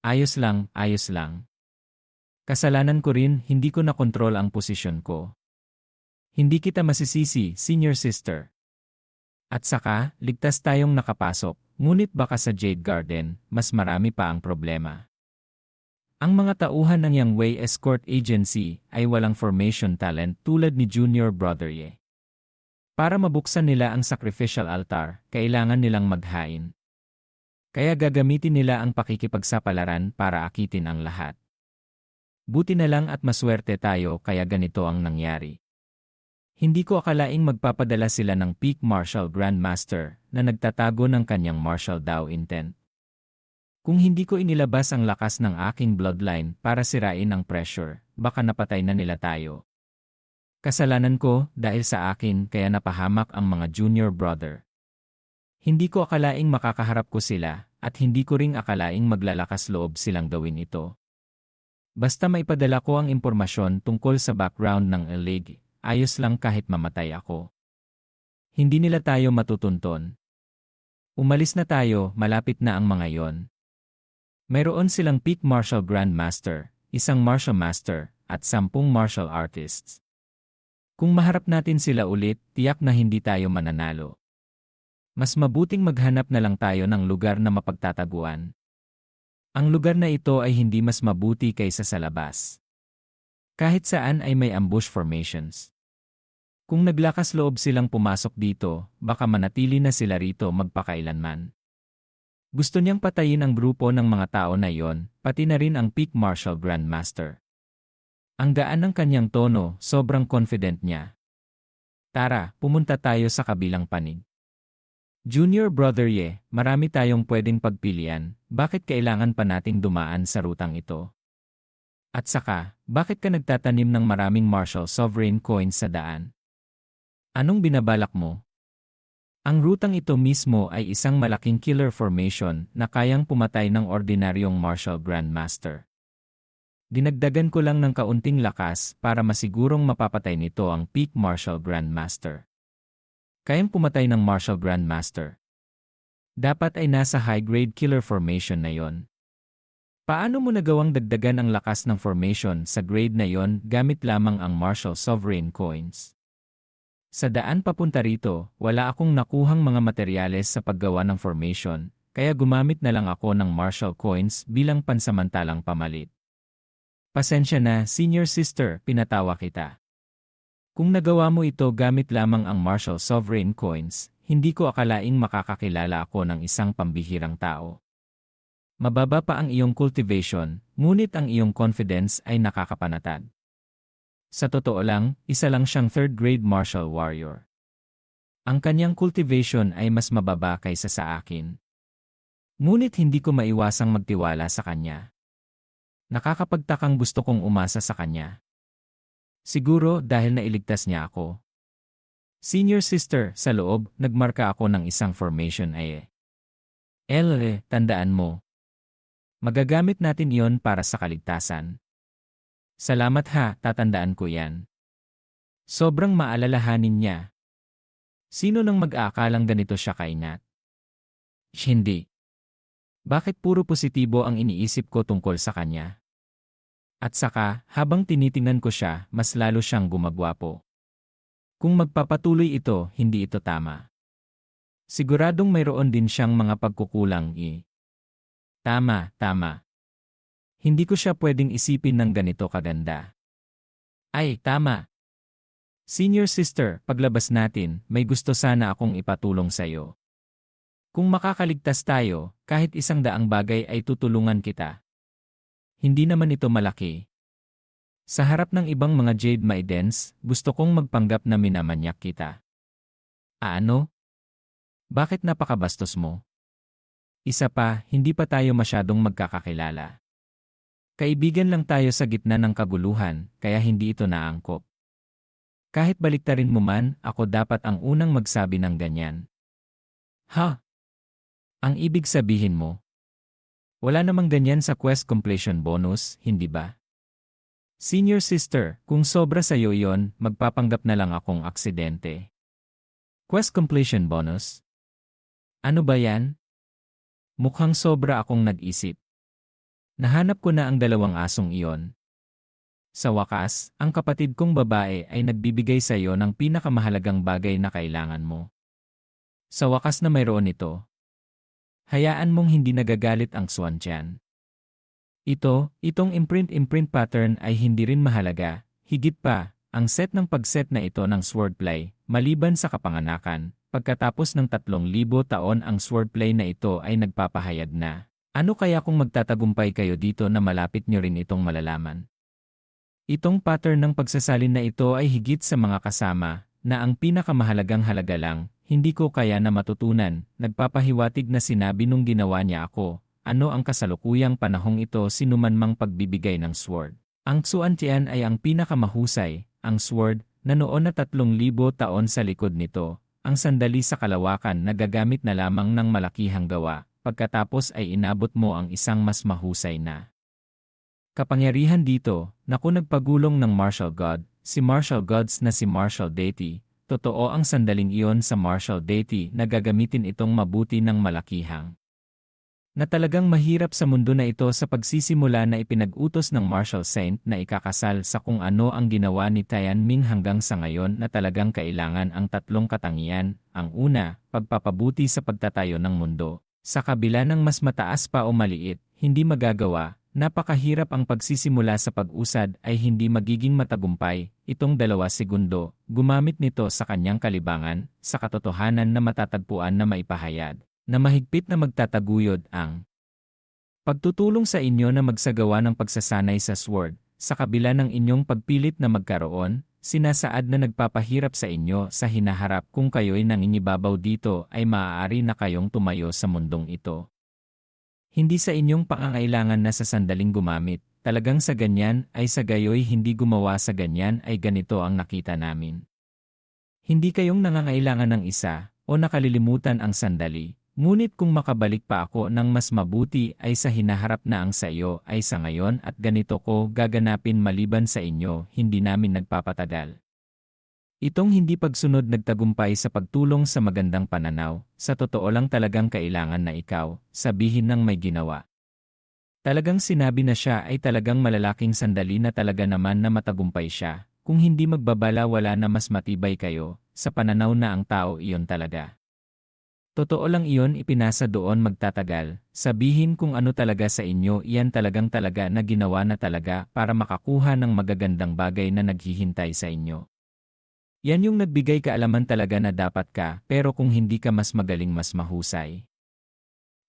Ayos lang, ayos lang. Kasalanan ko rin, hindi ko nakontrol ang posisyon ko. Hindi kita masisisi, senior sister. At saka, ligtas tayong nakapasok, ngunit baka sa Jade Garden, mas marami pa ang problema. Ang mga tauhan ng Yang Wei Escort Agency ay walang formation talent tulad ni Junior Brother Ye. Para mabuksan nila ang sacrificial altar, kailangan nilang maghain. Kaya gagamitin nila ang pakikipagsapalaran para akitin ang lahat. Buti na lang at maswerte tayo kaya ganito ang nangyari. Hindi ko akalaing magpapadala sila ng Peak Martial Grandmaster na nagtatago ng kanyang martial Dao intent. Kung hindi ko inilabas ang lakas ng aking bloodline para sirain ang pressure, baka napatay na nila tayo. Kasalanan ko dahil sa akin kaya napahamak ang mga junior brother. Hindi ko akalaing makakaharap ko sila at hindi ko ring akalaing maglalakas loob silang gawin ito. Basta maipadala ko ang impormasyon tungkol sa background ng Elig. Ayos lang kahit mamatay ako. Hindi nila tayo matutunton. Umalis na tayo, malapit na ang mga yon. Mayroon silang Peak Martial Grandmaster, isang Martial Master, at 10 martial artists. Kung maharap natin sila ulit, tiyak na hindi tayo mananalo. Mas mabuting maghanap na lang tayo ng lugar na mapagtataguan. Ang lugar na ito ay hindi mas mabuti kaysa sa labas. Kahit saan ay may ambush formations. Kung naglakas loob silang pumasok dito, baka manatili na sila rito magpakailanman. Gusto niyang patayin ang grupo ng mga tao na iyon, pati na rin ang Peak Martial Grandmaster. Ang gaan ng kanyang tono, sobrang confident niya. Tara, pumunta tayo sa kabilang panig. Junior Brother Ye, marami tayong pwedeng pagpilian, bakit kailangan pa nating dumaan sa rutang ito? At saka, bakit ka nagtatanim ng maraming martial sovereign coins sa daan? Anong binabalak mo? Ang rutang ito mismo ay isang malaking killer formation na kayang pumatay ng ordinaryong martial grandmaster. Dinagdagan ko lang ng kaunting lakas para masigurong mapapatay nito ang Peak Martial Grandmaster. Kayang pumatay ng Martial Grandmaster. Dapat ay nasa high-grade killer formation na yon. Paano mo nagawang dagdagan ang lakas ng formation sa grade na yon gamit lamang ang Martial Sovereign Coins? Sa daan papunta rito, wala akong nakuhang mga materyales sa paggawa ng formation, kaya gumamit na lang ako ng Martial Coins bilang pansamantalang pamalit. Pasensya na, senior sister, pinatawa kita. Kung nagawa mo ito gamit lamang ang Martial Sovereign Coins, hindi ko akalaing makakakilala ako ng isang pambihirang tao. Mababa pa ang iyong cultivation, ngunit ang iyong confidence ay nakakapanatag. Sa totoo lang, isa lang siyang third-grade martial warrior. Ang kanyang cultivation ay mas mababa kaysa sa akin. Ngunit hindi ko maiwasang magtiwala sa kanya. Nakakapagtakang gusto kong umasa sa kanya. Siguro dahil nailigtas niya ako. Senior sister, sa loob, nagmarka ako ng isang formation ay tandaan mo. Magagamit natin iyon para sa kaligtasan. Salamat ha, tatandaan ko yan. Sobrang maalalahanin niya. Sino nang mag-aakalang ganito siya kainat? Hindi. Bakit puro positibo ang iniisip ko tungkol sa kanya? At saka, habang tinitingnan ko siya, mas lalo siyang gumagwapo. Kung magpapatuloy ito, hindi ito tama. Siguradong mayroon din siyang mga pagkukulang Tama. Hindi ko siya pwedeng isipin ng ganito kaganda. Ay, tama. Senior sister, paglabas natin, may gusto sana akong ipatulong sa'yo. Kung makakaligtas tayo, kahit 100 bagay ay tutulungan kita. Hindi naman ito malaki. Sa harap ng ibang mga Jade Maidens, gusto kong magpanggap na minamanyak kita. Ano? Bakit napakabastos mo? Isa pa, hindi pa tayo masyadong magkakakilala. Kaibigan lang tayo sa gitna ng kaguluhan, kaya hindi ito naangkop. Kahit baliktarin mo man, ako dapat ang unang magsabi ng ganyan. Ha? Ang ibig sabihin mo? Wala namang ganyan sa quest completion bonus, hindi ba? Senior sister, kung sobra sa'yo iyon, magpapanggap na lang akong aksidente. Quest completion bonus? Ano ba yan? Mukhang sobra akong nag-isip. Nahanap ko na ang dalawang asong iyon. Sa wakas, ang kapatid kong babae ay nagbibigay sa iyo ng pinakamahalagang bagay na kailangan mo. Sa wakas na mayroon ito. Hayaan mong hindi nagagalit ang swan tiyan. Itong imprint pattern ay hindi rin mahalaga. Higit pa, ang set ng pagset na ito ng swordplay, maliban sa kapanganakan, pagkatapos ng 3,000 taon ang swordplay na ito ay nagpapahayag na. Ano kaya kung magtatagumpay kayo dito na malapit nyo rin itong malalaman? Itong pattern ng pagsasalin na ito ay higit sa mga kasama, na ang pinakamahalagang halaga lang, hindi ko kaya na matutunan, nagpapahiwatig na sinabi nung ginawa niya ako. Ano ang kasalukuyang panahong ito sinuman mang pagbibigay ng sword. Ang Xuan Tian ay ang pinakamahusay, ang sword, na noon na 3,000 taon sa likod nito, ang sandali sa kalawakan na gagamit na lamang ng malakihang gawa, pagkatapos ay inabot mo ang isang mas mahusay na kapangyarihan dito, naku nagpagulong ng martial god, si martial gods na si martial deity, totoo ang sandaling iyon sa martial deity na gagamitin itong mabuti ng malakihang na talagang mahirap sa mundo na ito sa pagsisimula na ipinag-utos ng martial saint na ikakasal sa kung ano ang ginawa ni Tianming hanggang sa ngayon na talagang kailangan ang tatlong katangian. Ang una, pagpapabuti sa pagtatayo ng mundo. Sa kabila ng mas mataas pa o maliit, hindi magagawa, napakahirap ang pagsisimula sa pag-usad ay hindi magiging matagumpay. Itong 2 segundo, gumamit nito sa kanyang kalibangan, sa katotohanan na matatagpuan na maipahayag na mahigpit na magtataguyod ang pagtutulong sa inyo na magsagawa ng pagsasanay sa sword, sa kabila ng inyong pagpilit na magkaroon, sinasaad na nagpapahirap sa inyo sa hinaharap kung kayo'y nangingibabaw dito ay maaari na kayong tumayo sa mundong ito. Hindi sa inyong pangangailangan na sa sandaling gumamit, talagang sa ganyan ay sa gayoy hindi gumawa sa ganyan ay ganito ang nakita namin. Hindi kayong nangangailangan ng isa o nakalilimutan ang sandali. Ngunit kung makabalik pa ako ng mas mabuti ay sa hinaharap na ang sa iyo ay sa ngayon at ganito ko gaganapin maliban sa inyo, hindi namin nagpapatagal. Itong hindi pagsunod nagtagumpay sa pagtulong sa magandang pananaw, sa totoo lang talagang kailangan na ikaw, sabihin ng may ginawa. Talagang sinabi na siya ay talagang malalaking sandali na talaga naman na matagumpay siya, kung hindi magbabala wala na mas matibay kayo, sa pananaw na ang tao iyon talaga. Totoo lang iyon ipinasa doon magtatagal, sabihin kung ano talaga sa inyo iyan talagang talaga na ginawa na talaga para makakuha ng magagandang bagay na naghihintay sa inyo. Yan yung nagbigay kaalaman talaga na dapat ka, pero kung hindi ka mas magaling mas mahusay.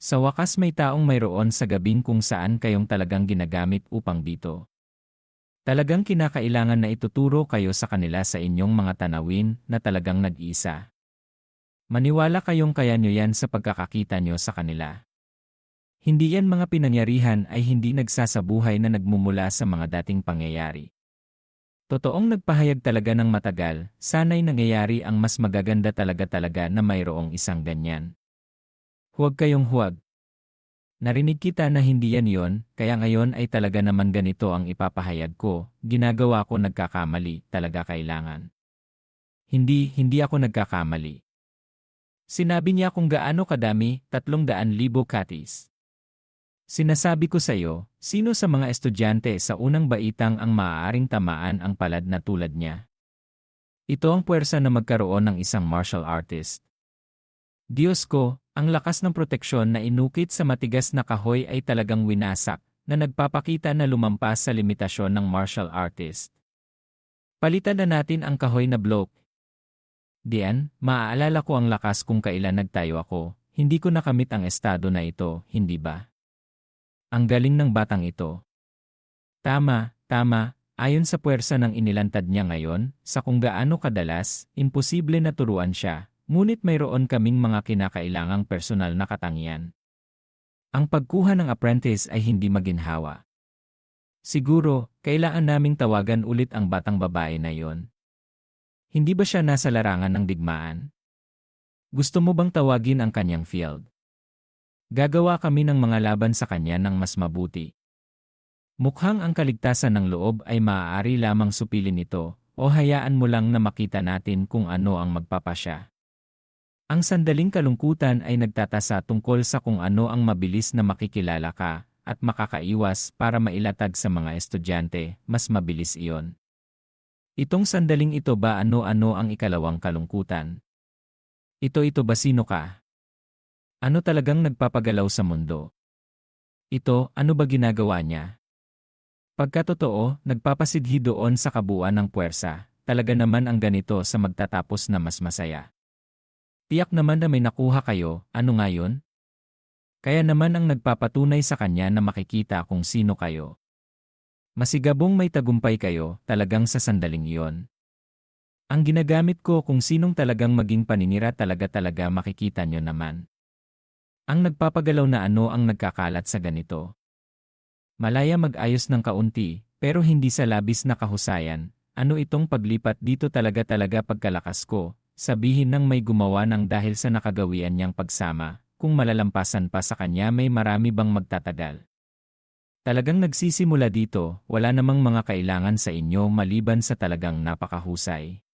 Sa wakas may taong mayroon sa gabing kung saan kayong talagang ginagamit upang dito. Talagang kinakailangan na ituturo kayo sa kanila sa inyong mga tanawin na talagang nag-iisa. Maniwala kayong kaya nyo yan sa pagkakakita nyo sa kanila. Hindi yan mga pinangyarihan ay hindi nagsasabuhay na nagmumula sa mga dating pangyayari. Totoong nagpahayag talaga ng matagal, sana'y nangyayari ang mas magaganda talaga na mayroong isang ganyan. Huwag kayong huwag. Narinig kita na hindi yan yon, kaya ngayon ay talaga naman ganito ang ipapahayag ko, ginagawa ko nagkakamali, talaga kailangan. Hindi ako nagkakamali. Sinabi niya kung gaano kadami, 300,000 katis. Sinasabi ko sa iyo, sino sa mga estudyante sa unang baitang ang maaaring tamaan ang palad na tulad niya? Ito ang puwersa na magkaroon ng isang martial artist. Diyos ko, ang lakas ng proteksyon na inukit sa matigas na kahoy ay talagang winasak, na nagpapakita na lumampas sa limitasyon ng martial artist. Palitan na natin ang kahoy na bloke. Diyan, maaalala ko ang lakas kung kailan nagtayo ako, hindi ko nakamit ang estado na ito, hindi ba? Ang galing ng batang ito. Tama, ayon sa puwersa ng inilantad niya ngayon, sa kung gaano kadalas, imposible na turuan siya, ngunit mayroon kaming mga kinakailangang personal na katangian. Ang pagkuha ng apprentice ay hindi maginhawa. Siguro, kailangan naming tawagan ulit ang batang babae na yon. Hindi ba siya nasa larangan ng digmaan? Gusto mo bang tawagin ang kanyang field? Gagawa kami ng mga laban sa kanya ng mas mabuti. Mukhang ang kaligtasan ng loob ay maaari lamang supilin ito, o hayaan mo lang na makita natin kung ano ang magpapasya. Ang sandaling kalungkutan ay nagtatasa tungkol sa kung ano ang mabilis na makikilala ka, at makakaiwas para mailatag sa mga estudyante, mas mabilis iyon. Itong sandaling ito ba ano-ano ang ikalawang kalungkutan? Ito ba sino ka? Ano talagang nagpapagalaw sa mundo? Ito, ano ba ginagawa niya? Pagkatotoo, nagpapasidhi doon sa kabuuan ng puwersa, talaga naman ang ganito sa magtatapos na mas masaya. Tiyak naman na may nakuha kayo, ano nga yun? Kaya naman ang nagpapatunay sa kanya na makikita kung sino kayo. Masigabong may tagumpay kayo, talagang sa sandaling iyon. Ang ginagamit ko kung sinong talagang maging paninira talaga makikita nyo naman. Ang nagpapagalaw na ano ang nagkakalat sa ganito. Malaya mag-ayos ng kaunti, pero hindi sa labis na kahusayan. Ano itong paglipat dito talaga pagkalakas ko, sabihin ng may gumawa ng dahil sa nakagawian niyang pagsama, kung malalampasan pa sa kanya may marami bang magtatagal. Talagang nagsisimula dito, wala namang mga kailangan sa inyo maliban sa talagang napakahusay.